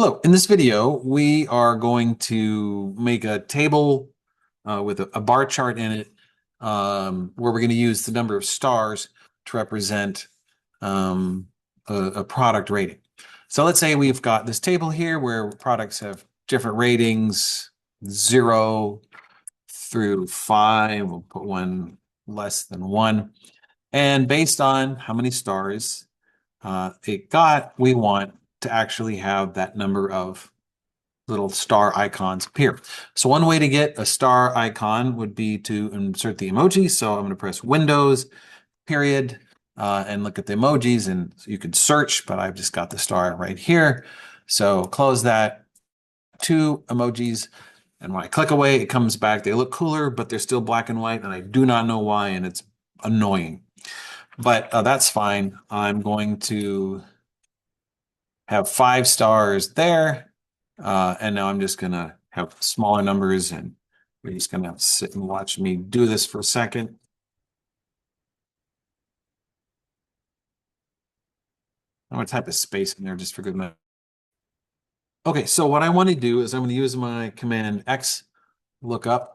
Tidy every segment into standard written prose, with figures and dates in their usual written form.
Hello, in this video, we are going to make a table with a bar chart in it where we're going to use the number of stars to represent a product rating. So let's say we've got this table here where products have different ratings, 0 through 5. We'll put one less than 1. And based on how many stars it got, we want to actually have that number of little star icons appear. So one way to get a star icon would be to insert the emoji. So I'm going to press Windows, period, and look at the emojis. And you could search, but I've just got the star right here. So close that. 2 emojis. And when I click away, it comes back. They look cooler, but they're still black and white, and I do not know why, and it's annoying. But that's fine. I'm going to have 5 stars there. And now I'm just going to have smaller numbers, and we're just going to sit and watch me do this for a second. I'm going to type a space in there just for good measure. Okay, so what I want to do is I'm going to use my command XLOOKUP.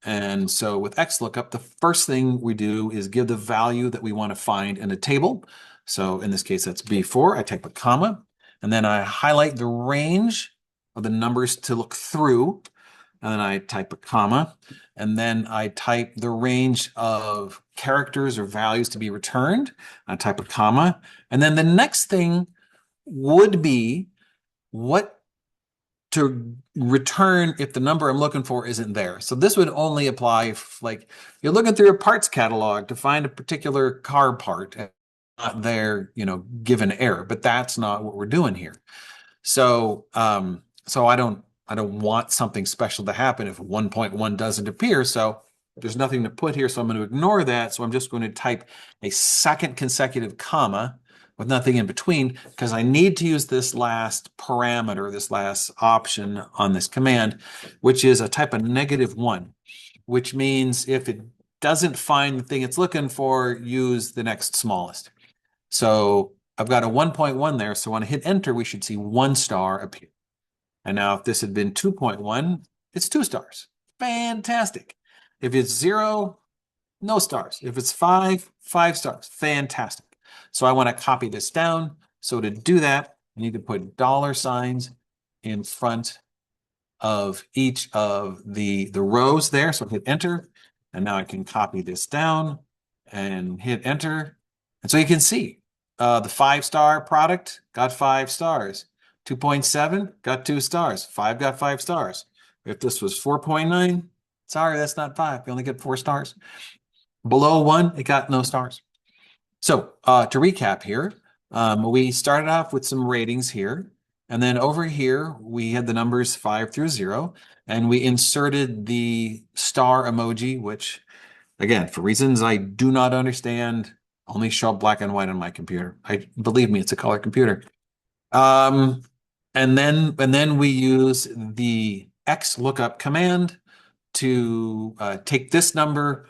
And so with XLOOKUP, the first thing we do is give the value that we want to find in a table. So in this case, that's B4. I type a comma, and then I highlight the range of the numbers to look through. And then I type a comma, and then I type the range of characters or values to be returned. I type a comma, and then the next thing would be what to return if the number I'm looking for isn't there. So this would only apply if, like, you're looking through a parts catalog to find a particular car part, and not there, give an error. But that's not what we're doing here. So, so I don't want something special to happen if 1.1 doesn't appear. So there's nothing to put here. So I'm going to ignore that. So I'm just going to type a second consecutive comma with nothing in between, because I need to use this last parameter, this last option on this command, which is a type of -1, which means if it doesn't find the thing it's looking for, use the next smallest. So I've got a 1.1 there. So when I hit enter, we should see 1 star appear. And now if this had been 2.1, it's 2 stars. Fantastic. If it's 0, no stars. If it's 5, 5 stars. Fantastic. So I want to copy this down. So to do that, I need to put $ in front of each of the rows there. So hit enter. And now I can copy this down and hit enter. And so you can see the 5-star product got 5 stars. 2.7 got 2 stars. 5 got 5 stars. If this was 4.9, sorry, that's not 5. You only get 4 stars. Below 1, it got no stars. So to recap here, we started off with some ratings here. And then over here, we had the numbers 5 through 0. And we inserted the star emoji, which, again, for reasons I do not understand, only show up black and white on my computer. Believe me, it's a color computer. And then we use the XLOOKUP command to take this number,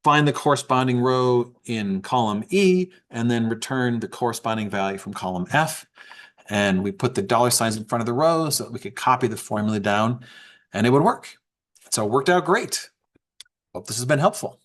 find the corresponding row in column E, and then return the corresponding value from column F. And we put the $ in front of the row so that we could copy the formula down, and it would work. So it worked out great. Hope this has been helpful.